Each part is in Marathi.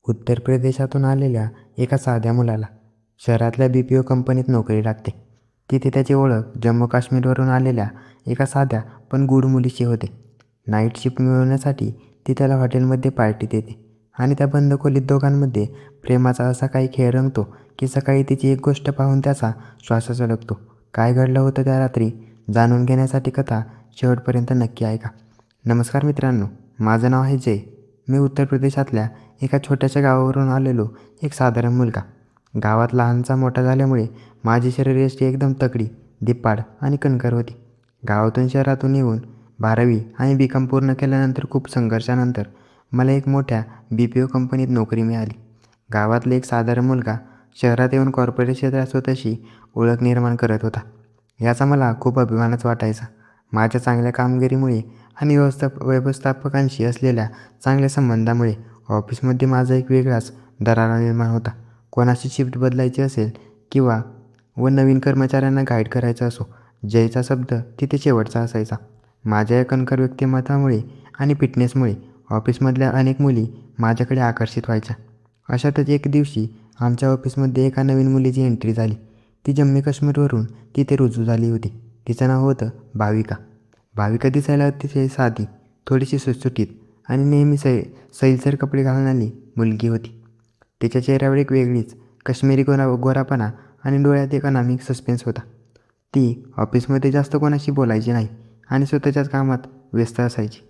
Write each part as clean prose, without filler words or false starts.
उत्तर प्रदेशातून आलेल्या एका साध्या मुलाला शहरातल्या BPO कंपनीत नोकरी लागते. तिथे त्याची ओळख जम्मू काश्मीरवरून आलेल्या एका साध्या पण गूढ मुलीशी होते. नाईट शिफ्ट मिळवण्यासाठी ती त्याला हॉटेलमध्ये पार्टी देते आणि त्या बंद खोलीत दोघांमध्ये प्रेमाचा असा काही खेळ रंगतो की सकाळी तिची एक गोष्ट पाहून त्याचा श्वासच अडकतो. काय घडलं होतं त्या रात्री जाणून घेण्यासाठी कथा शेवटपर्यंत नक्की ऐका. नमस्कार मित्रांनो, माझं नाव आहे जय. मी उत्तर प्रदेशातल्या एका छोट्याशा गावावरून आलेलो एक साधारण मुलगा. गावात लहानचा मोठा झाल्यामुळे माझी शरीरयष्टी एकदम तगडी, धिप्पाड आणि कणखर होती. गावातून शहरातून येऊन 12वी आणि B.Com पूर्ण केल्यानंतर खूप संघर्षानंतर मला एक मोठ्या BPO कंपनीत नोकरी मिळाली. गावातला एक साधारण मुलगा शहरात येऊन कॉर्पोरेट क्षेत्रात स्वतःची ओळख निर्माण करत होता. याचा मला खूप अभिमानच वाटायचा. माझ्या चांगल्या कामगिरीमुळे आणि व्यवस्थापकांशी असलेल्या चांगल्या संबंधामुळे ऑफिसमध्ये माझा एक वेगळाच दरारा निर्माण होता. कोणाची शिफ्ट बदलायची असेल किंवा नवीन कर्मचाऱ्यांना गाईड करायचं असो, जयचा शब्द तिथे शेवटचा असायचा. माझ्या या कणखर व्यक्तिमत्वामुळे आणि फिटनेसमुळे ऑफिसमधल्या अनेक मुली माझ्याकडे आकर्षित व्हायच्या. अशातच एक दिवशी आमच्या ऑफिसमध्ये एका नवीन मुलीची एंट्री झाली. ती जम्मू काश्मीरवरून तिथे रुजू झाली होती. तिचं नाव होतं भाविका. भाविका दिसायला अतिशय साधी, थोडीशी सुटसुटीत आणि नेहमी सैलसर कपडे घालणारी मुलगी होती. तिच्या चेहऱ्यावर एक वेगळीच काश्मीरी गोरापणा आणि डोळ्यात एक अनामिक सस्पेन्स होता. ती ऑफिसमध्ये जास्त कोणाशी बोलायची नाही आणि स्वतःच्याच कामात व्यस्त असायची.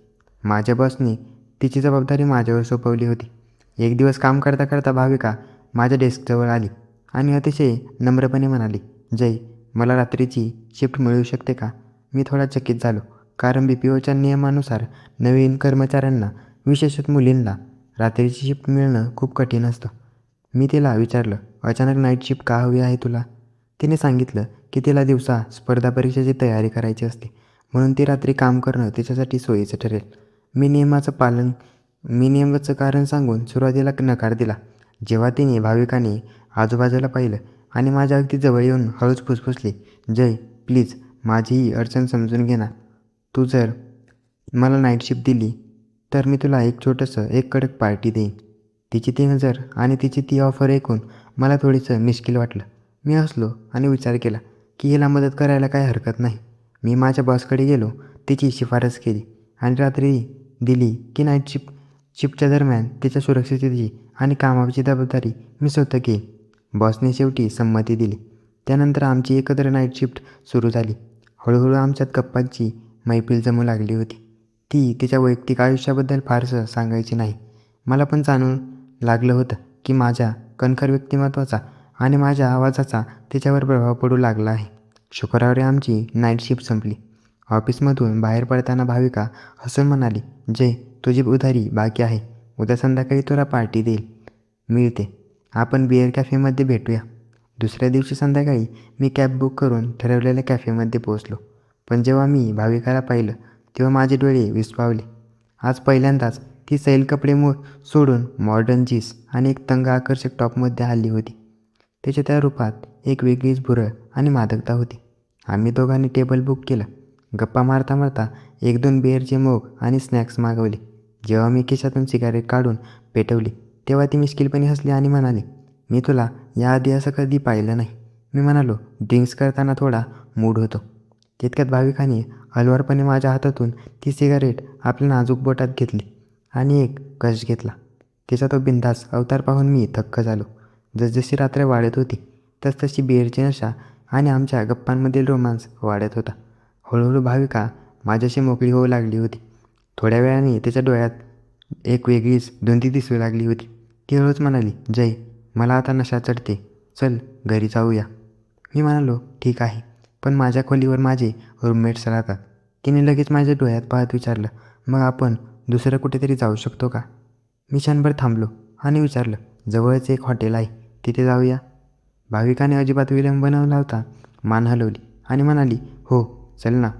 माझ्या बॉसने तिची जबाबदारी माझ्यावर सोपवली होती. एक दिवस काम करता करता भाविका माझ्या डेस्कजवळ आली आणि अतिशय नम्रपणे म्हणाली, जय, मला रात्रीची शिफ्ट मिळू शकते का? मी थोडा चकित झालो, कारण BPOच्या नियमानुसार नवीन कर्मचाऱ्यांना, विशेषतः मुलींना, रात्रीची शिफ्ट मिळणं खूप कठीण असतं. मी तिला विचारलं, अचानक नाईट शिफ्ट का हवी आहे तुला? तिने सांगितलं की तिला दिवसा स्पर्धा परीक्षेची तयारी करायची असते, म्हणून ती रात्री काम करणं तिच्यासाठी सोयीचं ठरेल. मी नियमाचं कारण सांगून सुरुवातीला नकार दिला. जेव्हा तिने भाविकाने आजूबाजूला पाहिलं आणि माझ्या अगदी जवळ येऊन हळूच फुसफुसली, जय, प्लीज, माझी ही अडचण समजून घे ना. तू जर मला नाईट शिफ्ट दिली तर मी तुला एक कडक पार्टी देईन. तिची ती नजर आणि तिची ती ऑफर ऐकून मला थोडंसं मिश्किल वाटलं. मी हसलो आणि विचार केला की हिला मदत करायला काही हरकत नाही. मी माझ्या बॉसकडे गेलो, तिची शिफारस केली आणि रात्री दिली की नाईट शिफ्टच्या दरम्यान तिच्या सुरक्षिततेची आणि कामाची जबाबदारी मी स्वतः घेईन. बॉसने शेवटी संमती दिली. त्यानंतर आमची एकत्र नाईट शिफ्ट सुरू झाली. हळूहळू आमच्यात गप्पांची मैफिल जमू लागली होती. ती तिच्या वैयक्तिक आयुष्याबद्दल फारसं सांगायची नाही. मला पण जाणून लागलं होतं की माझ्या कणखर व्यक्तिमत्वाचा आणि माझ्या आवाजाचा तिच्यावर प्रभाव पडू लागला आहे. शुक्रवारी आमची नाईट शिफ्ट संपली. ऑफिसमधून बाहेर पडताना भाविका हसून म्हणाली, जय, तुझी उधारी बाकी आहे. उद्या संध्याकाळी तुला पार्टी मिळते. आपण बिअर कॅफेमध्ये भेटूया. दुसऱ्या दिवशी संध्याकाळी मी कॅब बुक करून ठरवलेल्या कॅफेमध्ये पोहोचलो. पण जेव्हा मी भाविकाला पाहिलं तेव्हा माझे डोळे विस्फारले. आज पहिल्यांदाच ती सैल कपडे सोडून मॉडर्न जीन्स आणि एक तंग आकर्षक टॉपमध्ये हल्ली होती. त्याच्या त्या रूपात एक वेगळीच भुरळ आणि मादकता होती. आम्ही दोघांनी टेबल बुक केलं. गप्पा मारता मारता 1-2 बिअरचे मोग आणि स्नॅक्स मागवले. जेव्हा मी खिशातून सिगारेट काढून पेटवली तेव्हा ती मिश्किलपणे हसली आणि म्हणाली, मी तुला याआधी असं कधी पाहिलं नाही. मी म्हणालो, ड्रिंक्स करताना थोडा मूड होतो. तितक्यात भाविकाने हलवारपणे माझ्या हातातून ती सिगारेट आपल्या नाजूक बोटात घेतली आणि एक कश घेतला. तिचा तो बिनधास्त अवतार पाहून मी थक्क झालो. जसजशी रात्र वाढत होती तसतशी बिअरची नशा आणि आमच्या गप्पांमधील रोमांस वाढत होता. हळूहळू भाविका माझ्याशी मोकळी होऊ लागली होती. थोड्या वेळाने तिच्या डोळ्यात एक वेगळीच धुंदी दिसू लागली होती. ती हळूच म्हणाली, जय, मला आता नशा चढते, चल घरी जाऊया. मी म्हणालो, ठीक आहे, पण माझ्या खोलीवर माझे रूममेट्स राहतात. तिने लगेच माझ्या डोळ्यात पाहत विचारलं, मग आपण दुसरं कुठेतरी जाऊ शकतो का? मी क्षणभर थांबलो आणि विचारलं, जवळच एक हॉटेल आहे, तिथे जाऊया. भाविकाने अजिबात विलंब न लावता मान हलवली आणि म्हणाली, हो, चल ना.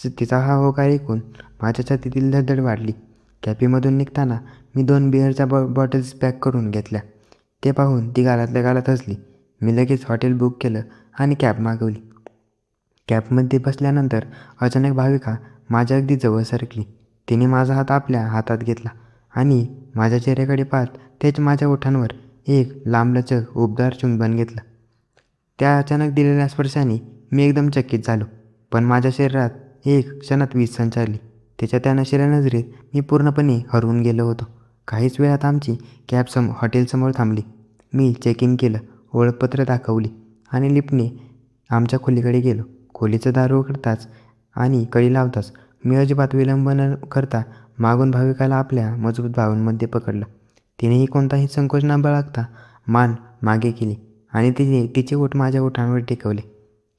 तिचा हा होकार ऐकून माझ्या छातीतील धडधड वाढली. कॅफेमधून निघताना मी 2 बिअरच्या बॉटल्स पॅक करून घेतल्या. ते पाहून ती गालातल्या गालात हसली. मी लगेच हॉटेल बुक केलं आणि कॅब मागवली. कॅबमध्ये बसल्यानंतर अचानक भाविका माझ्या अगदी जवळ सरकली. तिने माझा हात आपल्या हातात घेतला आणि माझ्या चेहऱ्याकडे पाहत तेच माझ्या ओठांवर एक लांबलचक उबदार चुंबन घेतलं. त्या अचानक दिलेल्या स्पर्शाने मी एकदम चकित झालो. पण माझ्या शरीरात एक क्षणात वीज संचारली. त्याच्या त्या नशिल्या नजरेत मी पूर्णपणे हरवून गेलो होतो. काहीच वेळात आमची कॅब हॉटेलसमोर थांबली. मी चेक इन केलं, ओळखपत्र दाखवली आणि लिफ्टने आमच्या खोलीकडे गेलो. खोलीचं दार उघडताच आणि कडी लावताच मी अजिबात विलंब न करता मागून भाविकाला आपल्या मजबूत बाहूंमध्ये पकडलं. तिनेही कोणताही संकोच न बाळगता मान मागे केली आणि तिचे ओठ माझ्या ओठांवर टेकवले.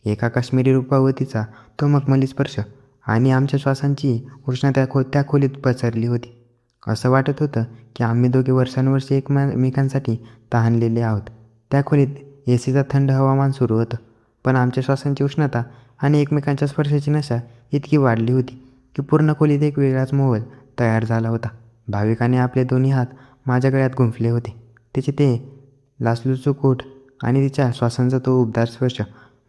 एका काश्मीरी रूपवतीचा तो मखमली स्पर्श आणि आमच्या श्वासांची उष्णता त्या खोलीत पसरली होती. असं वाटत होतं की आम्ही दोघे वर्षानुवर्षे एकमेकांसाठी तहानलेले आहोत. त्या खोलीत एसीचं थंड हवामान सुरू होतं, पण आमच्या श्वासांची उष्णता आणि एकमेकांच्या स्पर्शाची नशा इतकी वाढली होती की पूर्ण खोलीत एक वेगळाच माहोल तयार झाला होता. भाविकाने आपले दोन्ही हात माझ्या गळ्यात गुंफले होते. तिचे ते लाचलुचूक ओठ आणि तिच्या श्वासांचा तो उबदार स्पर्श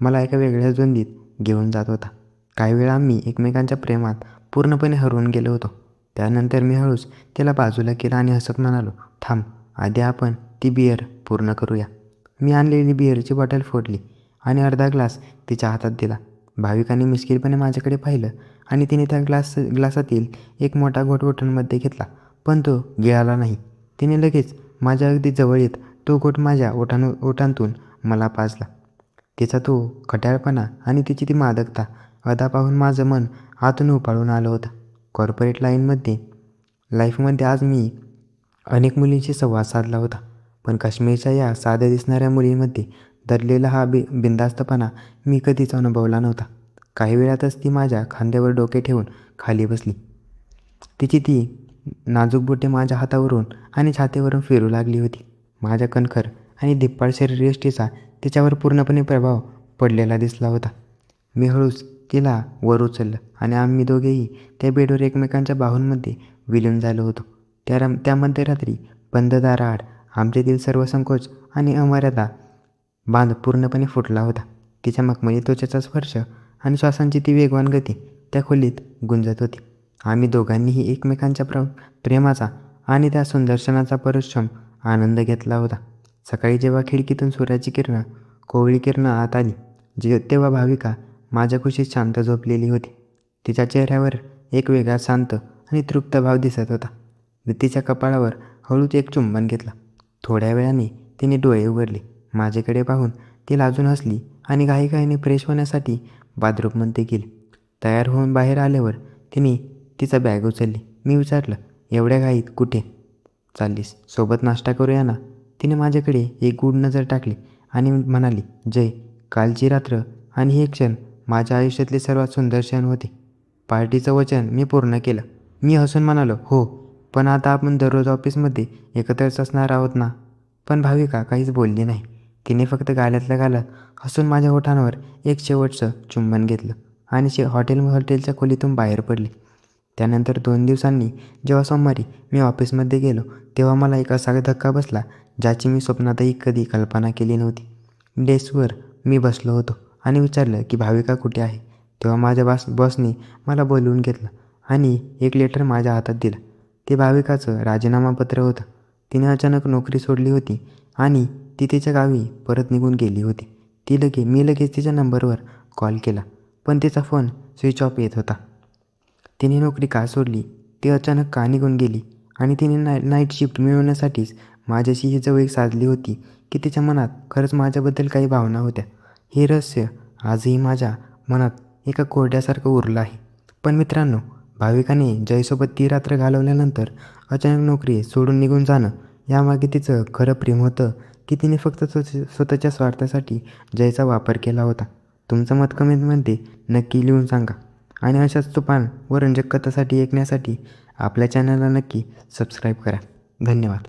मला एका वेगळ्याच द्वंद्वीत घेऊन जात होता. काही वेळा आम्ही एकमेकांच्या प्रेमात पूर्णपणे हरवून गेलो होतो. त्यानंतर मी हळूच तिला बाजूला केलं आणि हसत म्हणालो, थांब, आधी आपण ती बिअर पूर्ण करूया. मी आणलेली बिअरची बॉटल फोडली आणि अर्धा ग्लास तिच्या हातात दिला. भाविकाने मिश्किलपणे माझ्याकडे पाहिलं आणि तिने त्या ग्लासातील एक मोठा घोट ओठांमध्ये घेतला, पण तो गिळाला नाही. तिने लगेच माझ्या अगदी जवळ येत तो घोट माझ्या ओठांतून मला पाजला. तिचा तो खट्याळपणा आणि तिची ती मादकता अदा पाहून माझं मन आतून उफाळून आलं होतं. कॉर्पोरेट लाईफमध्ये आज मी अनेक मुलींशी संवाद साधला होता, पण काश्मीरच्या या साध्या दिसणाऱ्या मुलींमध्ये दडलेला हा बिनधास्तपणा मी कधीच अनुभवला नव्हता. काही वेळातच ती माझ्या खांद्यावर डोके ठेवून खाली बसली. तिची ती नाजूक बोटे माझ्या हातावरून आणि छातीवरून फिरू लागली होती. माझ्या कणखर आणि धिप्पाड शरीरयष्टीचा तिच्यावर पूर्णपणे प्रभाव पडलेला दिसला होता. मी हळूच तिला वर उचललं आणि आम्ही दोघेही त्या बेडवर एकमेकांच्या बाहूंमध्ये विलीन झालो होतो. त्या मध्यरात्री बंद दाराआड आमच्यातील सर्व संकोच आणि अमर्यादा बांध पूर्णपणे फुटला होता. तिच्या मखमली त्वचेचा स्पर्श आणि श्वासांची ती वेगवान गती त्या खोलीत गुंजत होती. आम्ही दोघांनीही एकमेकांच्या प्रेमाचा आणि त्या सुंदर क्षणाचा परिश्रम आनंद घेतला होता. सकाळी जेव्हा खिडकीतून सूर्याची कोवळी किरणं आत आली, तेव्हा भाविका माझ्या कुशीत शांत झोपलेली होती. तिच्या चेहऱ्यावर एक वेगळा शांत आणि तृप्त भाव दिसत होता. मी तिच्या कपाळावर हळूच एक चुंबन घेतलं. थोड्या वेळाने तिने डोळे उघडले. माझ्याकडे पाहून ती लाजून हसली आणि घाईघाईने फ्रेश होण्यासाठी बाथरूममध्ये गेली. तयार होऊन बाहेर आल्यावर तिने तिचा बॅग उचलली. मी विचारलं, एवढ्या घाईत कुठे चाललीस? सोबत नाश्ता करूया ना? तिने माझ्याकडे एक गूढ नजर टाकली आणि म्हणाली, जय, कालची रात्र आणि हे क्षण माझ्या आयुष्यातले सर्वात सुंदर क्षण होते. पार्टीचं वचन मी पूर्ण केलं. मी हसून म्हणालो, हो, पण आता आपण दररोज ऑफिसमध्ये एकत्रच असणार आहोत ना? पण भाविका काहीच बोलली नाही. तिने फक्त गालातल्या गालात हसून माझ्या ओठांवर एक शेवटचं चुंबन घेतलं आणि हॉटेलच्या खोलीतून बाहेर पडली. त्यानंतर 2 दिवसांनी जेव्हा सोमवारी मी ऑफिसमध्ये गेलो, तेव्हा मला एक असा धक्का बसला ज्याची मी स्वप्नातही कधी कल्पना केली नव्हती. डेस्कवर मी बसलो होतो आणि विचारलं की भाविका कुठे आहे? तेव्हा माझ्या बॉसने मला बोलवून घेतलं आणि एक लेटर माझ्या हातात दिलं. ते भाविकाचं राजीनामापत्र होतं. तिने अचानक नोकरी सोडली होती आणि ती तिच्या गावी परत निघून गेली होती. मी लगेच तिच्या नंबरवर कॉल केला, पण तिचा फोन स्विच ऑफ येत होता. तिने नोकरी का सोडली, ती अचानक का निघून गेली आणि तिने नाईट शिफ्ट मिळवण्यासाठीच माझ्याशी ही जवळीक साधली होती की तिच्या मनात खरंच माझ्याबद्दल काही भावना होत्या? हे रहस्य आजही माझ्या मनात एका कोरड्यासारखं उरलं आहे. पण मित्रांनो, भाविकाने जयसोबत ती रात्र घालवल्यानंतर अचानक नोकरी सोडून निघून जाणं, यामागे तिचं खरं प्रेम होतं की तिने फक्त स्वतःच्या स्वार्थासाठी जयचा वापर केला होता? तुमचं मत कमेंटमध्ये नक्की लिहून सांगा आणि अशाच तुफान व रंजक कथांसाठी ऐकण्यासाठी आपल्या चॅनलला नक्की सबस्क्राईब करा. धन्यवाद.